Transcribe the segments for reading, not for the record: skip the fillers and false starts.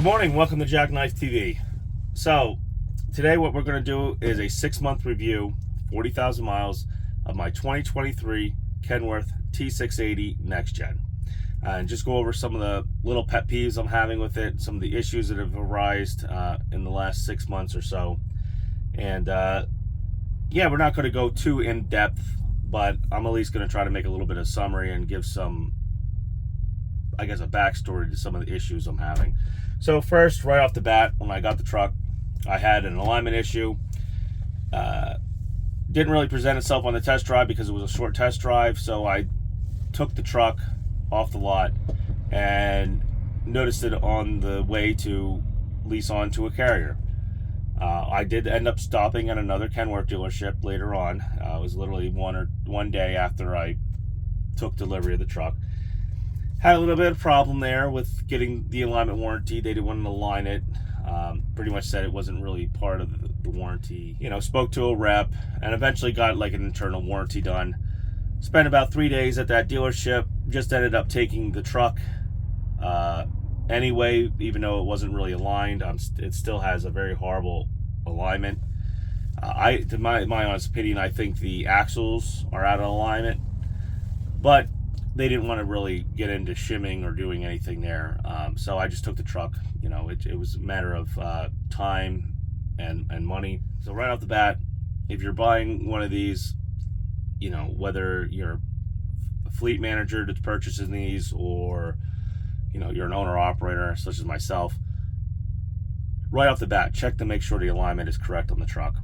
Good morning, welcome to Jackknife TV. So today what we're going to do is a 6-month review, 40,000 miles of my 2023 Kenworth T680 Next Gen, and just go over some of the little pet peeves I'm having with it, some of the issues that have arisen in the last 6 months or so. And yeah, we're not going to go too in depth, but I'm at least going to try to make a little bit of summary and give some, I guess, a backstory to some of the issues I'm having. So first, right off the bat, when I got the truck, I had an alignment issue. Didn't really present itself on the test drive because it was a short test drive, so I took the truck off the lot and noticed it on the way to lease onto a carrier. I did end up stopping at another Kenworth dealership later on. It was literally one day after I took delivery of the truck. Had a little bit of problem there with getting the alignment warranty. They didn't want to align it. Pretty much said it wasn't really part of the warranty. You know, spoke to a rep and eventually got like an internal warranty done. Spent about 3 days at that dealership. Just ended up taking the truck anyway, even though it wasn't really aligned. It still has a very horrible alignment. To my honest opinion, I think the axles are out of alignment, but they didn't want to really get into shimming or doing anything there. So I just took the truck. You know, it was a matter of time and money. So right off the bat, if you're buying one of these, you know, whether you're a fleet manager that's purchasing these or, you know, you're an owner operator such as myself, right off the bat, check to make sure the alignment is correct on the truck.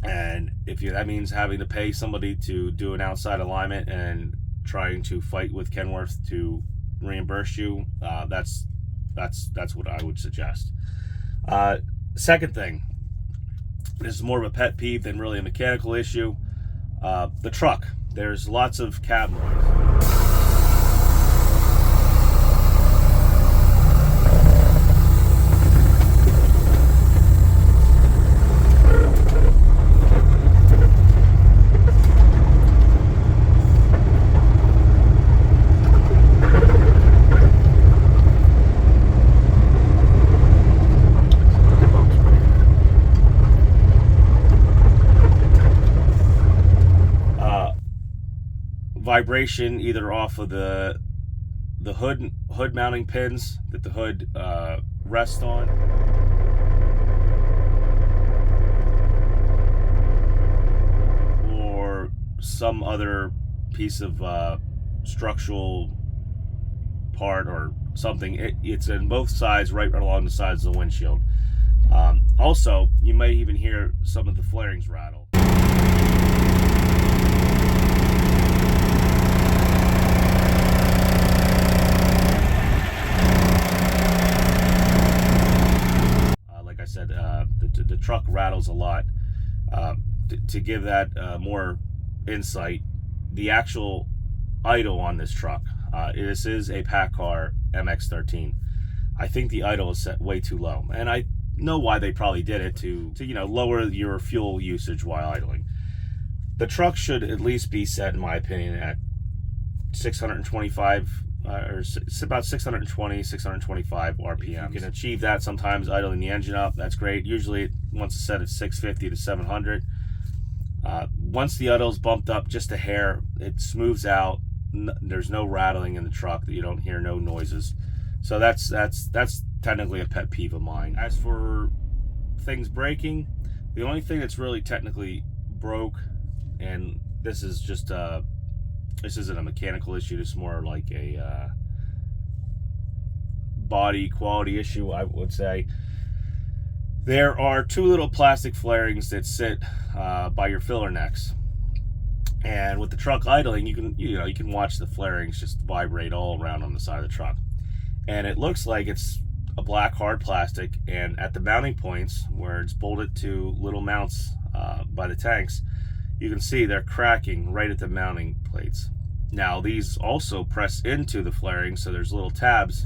And if that means having to pay somebody to do an outside alignment and trying to fight with Kenworth to reimburse you, that's what I would suggest. Second thing, this is more of a pet peeve than really a mechanical issue. The truck, there's lots of cab noise. Vibration either off of the hood mounting pins that the hood rests on, or some other piece of structural part or something. It's in both sides, right along the sides of the windshield. Also, you may even hear some of the flarings rattle. I said, the truck rattles a lot. To give that more insight, the actual idle on this truck, this is a PACCAR MX-13. I think the idle is set way too low, and I know why they probably did it to you know, lower your fuel usage while idling. The truck should at least be set, in my opinion, at 625 or it's about 620, 625 RPM. You can achieve that sometimes idling the engine up. That's great. Usually once it's set at 650 to 700. Once the idle's bumped up just a hair, it smooths out. There's no rattling in the truck. That you don't hear no noises. So that's technically a pet peeve of mine. As for things breaking, the only thing that's really technically broke, and this is just this isn't a mechanical issue, it's more like a body quality issue, I would say. There are two little plastic flarings that sit by your filler necks, and with the truck idling, you can watch the flarings just vibrate all around on the side of the truck, and it looks like it's a black hard plastic, and at the mounting points where it's bolted to little mounts by the tanks, you can see they're cracking right at the mounting plates. Now these also press into the flaring, so there's little tabs,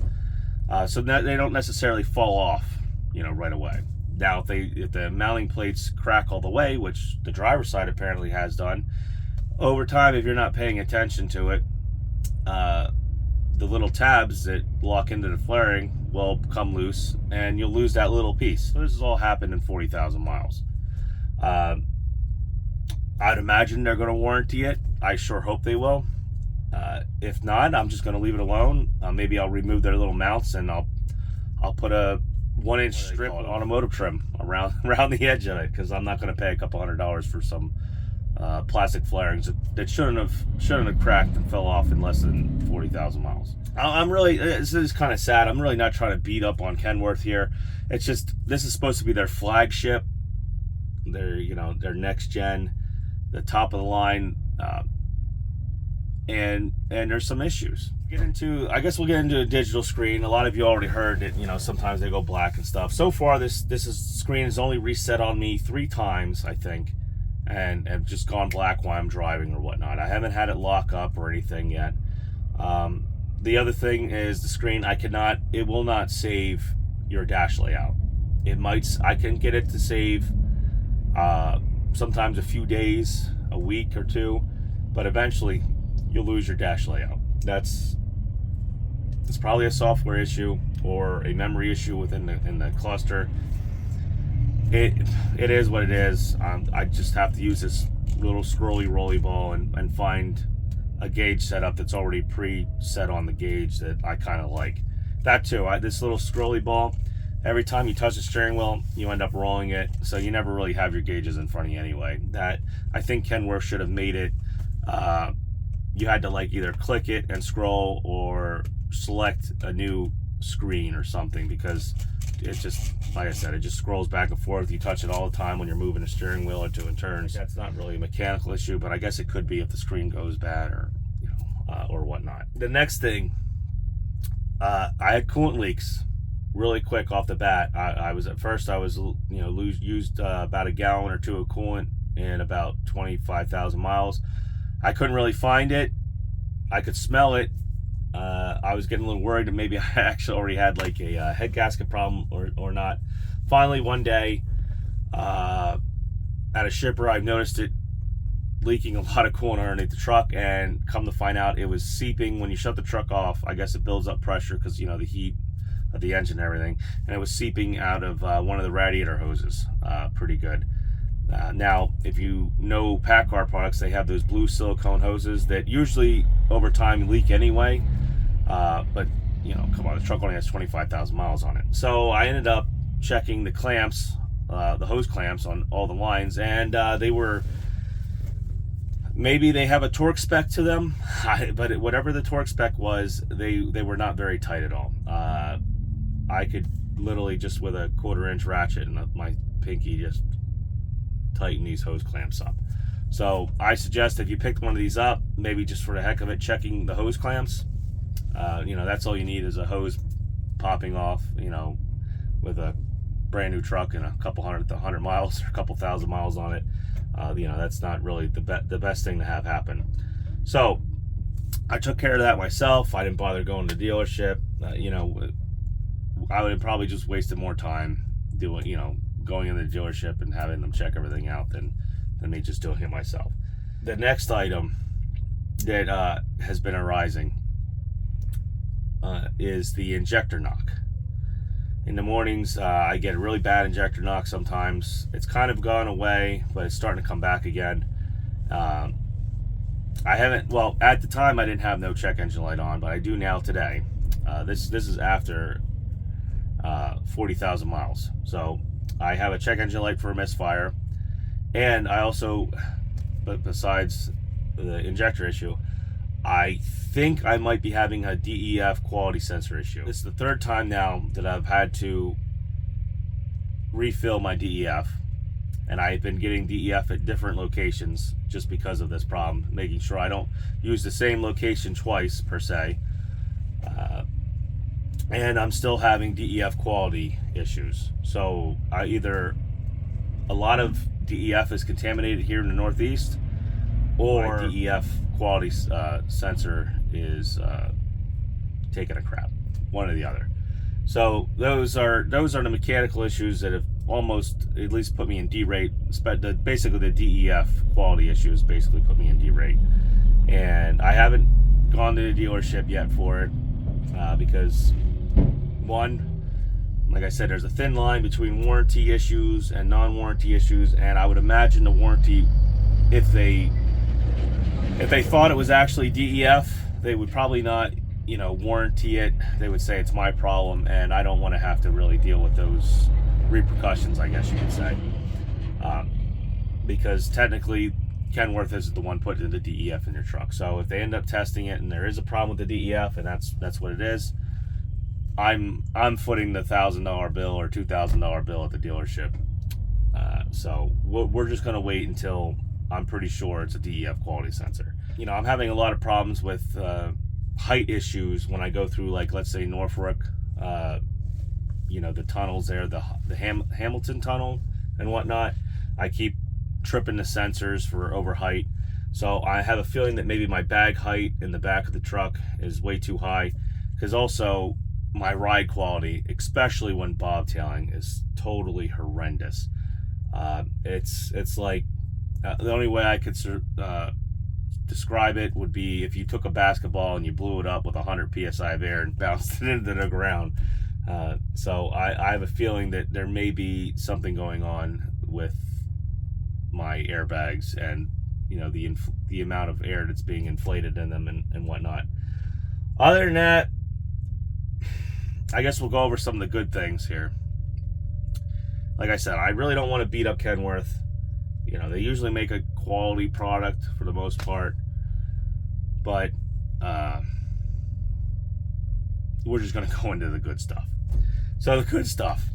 so that they don't necessarily fall off, you know, right away. Now if the mounting plates crack all the way, which the driver's side apparently has done, over time, if you're not paying attention to it, the little tabs that lock into the flaring will come loose, and you'll lose that little piece. So this has all happened in 40,000 miles. I'd imagine they're going to warranty it. I sure hope they will. If not, I'm just going to leave it alone. Maybe I'll remove their little mounts, and I'll put a 1-inch strip automotive trim around the edge of it, because I'm not going to pay a couple $100 for some plastic flarings that shouldn't have cracked and fell off in less than 40,000 miles. I'm really, this is kind of sad. I'm really not trying to beat up on Kenworth here. It's just, this is supposed to be their flagship, their next gen, the top of the line, and there's some issues. I guess we'll get into a digital screen. A lot of you already heard that, sometimes they go black and stuff. So far, this screen is only reset on me 3 times, I think, and have just gone black while I'm driving or whatnot. I haven't had it lock up or anything yet. The other thing is the screen, it will not save your dash layout. I can get it to save sometimes a few days, a week or 2, but eventually you'll lose your dash layout. It's probably a software issue or a memory issue in the cluster. It is what it is. I just have to use this little scrolly rolly ball and find a gauge setup that's already pre-set on the gauge that I kind of like. That too, this little scrolly ball, every time you touch the steering wheel, you end up rolling it, so you never really have your gauges in front of you anyway. I think Kenworth should have made it, you had to either click it and scroll or select a new screen or something, because it just, like I said, it just scrolls back and forth. You touch it all the time when you're moving the steering wheel or doing turns. That's not really a mechanical issue, but I guess it could be if the screen goes bad or whatnot. The next thing, I had coolant leaks really quick off the bat. I was used about a gallon or 2 of coolant in about 25,000 miles. I couldn't really find it. I could smell it. I was getting a little worried that maybe I actually already had a head gasket problem or not. Finally, one day at a shipper, I noticed it leaking a lot of coolant underneath the truck, and come to find out it was seeping. When you shut the truck off, I guess it builds up pressure because the heat of the engine and everything, and it was seeping out of one of the radiator hoses pretty good. Now, if you know PACCAR products, they have those blue silicone hoses that usually over time leak anyway, but come on, the truck only has 25,000 miles on it. So I ended up checking the clamps, the hose clamps on all the lines, and maybe they have a torque spec to them, but whatever the torque spec was, they were not very tight at all. I could literally just with a 1/4-inch ratchet and my pinky just tighten these hose clamps up. So I suggest if you picked one of these up, maybe just for the heck of it, checking the hose clamps. That's all you need is a hose popping off, with a brand new truck and a couple 100 miles or a couple thousand miles on it. That's not really the best thing to have happen. So I took care of that myself. I didn't bother going to the dealership. I would have probably just wasted more time going in the dealership and having them check everything out than me just doing it myself. The next item that has been arising is the injector knock. In the mornings, I get a really bad injector knock sometimes. It's kind of gone away, but it's starting to come back again. At the time I didn't have no check engine light on, but I do now today. This is after 40,000 miles. So I have a check engine light for a misfire, and I also, but besides the injector issue, I think I might be having a DEF quality sensor issue. This is the 3rd time now that I've had to refill my DEF, and I've been getting DEF at different locations just because of this problem, making sure I don't use the same location twice per se. And I'm still having DEF quality issues. So a lot of DEF is contaminated here in the Northeast, or my DEF quality sensor is taking a crap, one or the other. So those are the mechanical issues that have almost at least put me in D-rate. Basically the DEF quality issues basically put me in D-rate, and I haven't gone to the dealership yet for it. because one, like I said, there's a thin line between warranty issues and non-warranty issues, and I would imagine the warranty, if they thought it was actually DEF, they would probably not, you know, warranty it. They would say it's my problem, and I don't want to have to really deal with those repercussions, I guess you could say, because technically Kenworth is the one putting the DEF in your truck. So if they end up testing it and there is a problem with the DEF, and that's what it is, I'm footing the $1,000 bill or $2,000 bill at the dealership. So we're just gonna wait until I'm pretty sure it's a DEF quality sensor. You know, I'm having a lot of problems with height issues when I go through, like, let's say Norfolk, you know, the tunnels there, the Hamilton tunnel and whatnot. I keep tripping the sensors for over height. So I have a feeling that maybe my bag height in the back of the truck is way too high, because also my ride quality, especially when bobtailing, is totally horrendous. It's like, the only way I could describe it would be if you took a basketball and you blew it up with 100 psi of air and bounced it into the ground. So I have a feeling that there may be something going on with my airbags, and, you know, the amount of air that's being inflated in them and whatnot. Other than that, I guess we'll go over some of the good things here. Like I said, I really don't want to beat up Kenworth. You know, they usually make a quality product for the most part, but we're just going to go into the good stuff. So the good stuff,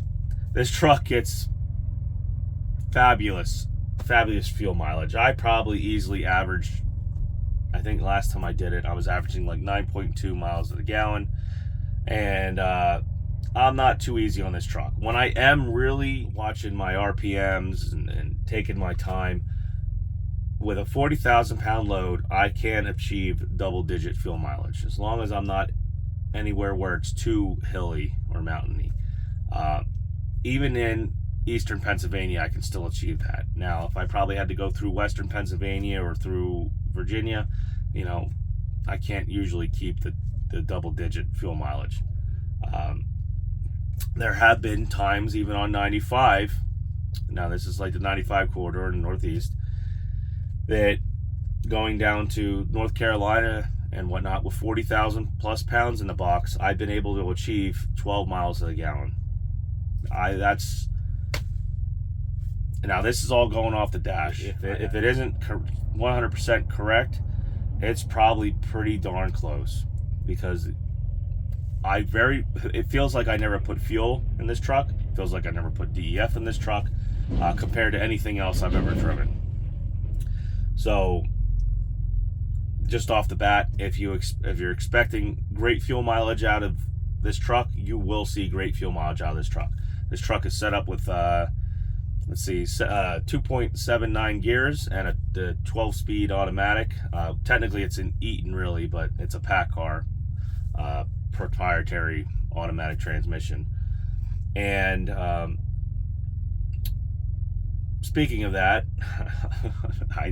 this truck gets fabulous fuel mileage. I probably easily averaged, I think last time I did it, I was averaging like 9.2 miles to the gallon, and I'm not too easy on this truck. When I am really watching my RPMs and taking my time, with a 40,000 pound load, I can achieve double-digit fuel mileage, as long as I'm not anywhere where it's too hilly or mountainy. Even in eastern Pennsylvania, I can still achieve that. Now, if I probably had to go through western Pennsylvania or through Virginia, you know, I can't usually keep the double-digit fuel mileage. There have been times, even on 95, now this is like the 95 corridor in the Northeast, that going down to North Carolina and whatnot with 40,000 plus pounds in the box, I've been able to achieve 12 miles to the gallon. Now this is all going off the dash. If it isn't 100% correct, it's probably pretty darn close, because it feels like I never put fuel in this truck. It feels like I never put DEF in this truck, compared to anything else I've ever driven. So just off the bat, if you're expecting great fuel mileage out of this truck, you will see great fuel mileage out of this truck. This truck is set up with 2.79 gears and the 12-speed automatic. Technically it's an Eaton, really, but it's a PACCAR proprietary automatic transmission. And speaking of that, I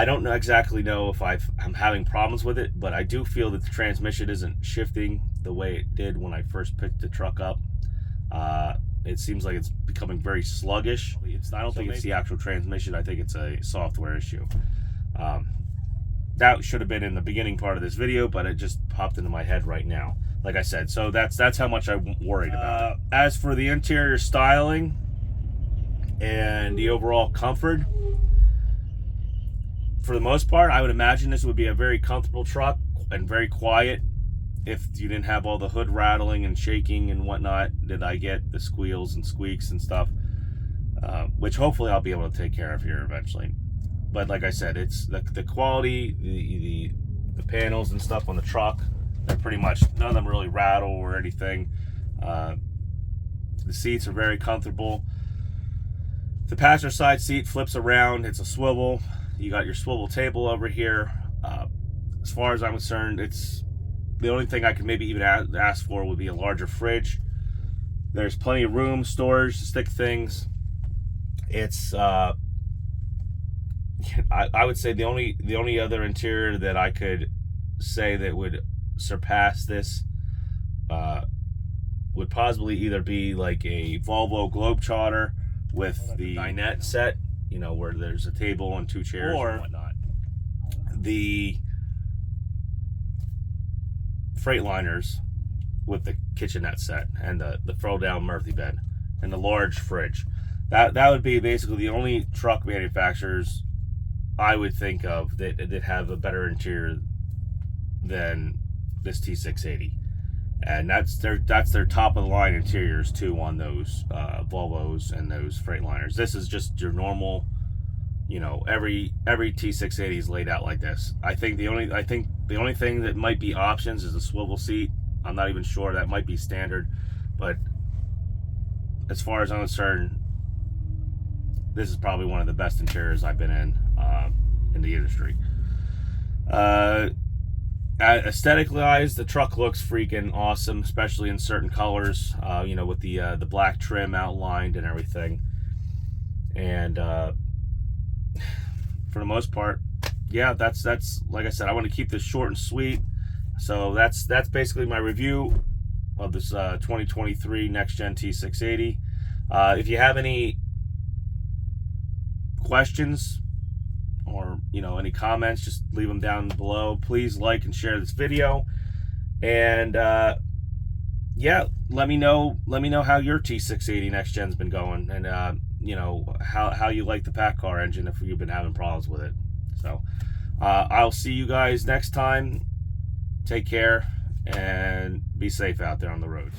don't exactly know if I'm having problems with it, but I do feel that the transmission isn't shifting the way it did when I first picked the truck up. It seems like it's becoming very sluggish. I don't think it's the actual transmission. I think it's a software issue. That should have been in the beginning part of this video, but it just popped into my head right now. Like I said, so that's how much I'm worried about it. As for the interior styling and the overall comfort, for the most part, I would imagine this would be a very comfortable truck and very quiet if you didn't have all the hood rattling and shaking and whatnot that I get, the squeals and squeaks and stuff, which hopefully I'll be able to take care of here eventually. But like I said, it's the quality, the panels and stuff on the truck, they're pretty much, none of them really rattle or anything. The seats are very comfortable. The passenger side seat flips around. It's a swivel. You got your swivel table over here. As far as I'm concerned, it's the only thing I could maybe even ask for would be a larger fridge. There's plenty of room, storage to stick things. It's I would say the only other interior that I could say that would surpass this would possibly either be like a Volvo Globetrotter with the dinette set, you know, where there's a table and 2 chairs or whatnot. The Freightliners with the kitchenette set and the throw down Murphy bed and the large fridge. That would be basically the only truck manufacturers I would think of that have a better interior than this T680. And that's their top of the line interiors too on those Volvos and those Freightliners. This is just your normal, you know, every T680 is laid out like this. I think the only thing that might be options is a swivel seat. I'm not even sure, that might be standard, but as far as I'm concerned, this is probably one of the best interiors I've been in the industry. Aesthetically wise, the truck looks freaking awesome, especially in certain colors, you know, with the black trim outlined and everything. And for the most part, yeah, that's like I said, I want to keep this short and sweet. So that's basically my review of this 2023 next gen T680. If you have any questions or, you know, any comments, just leave them down below. Please like and share this video, and yeah, let me know how your T680 next gen's been going, and you know, how you like the pack car engine if you've been having problems with it. So I'll see you guys next time. Take care and be safe out there on the roads.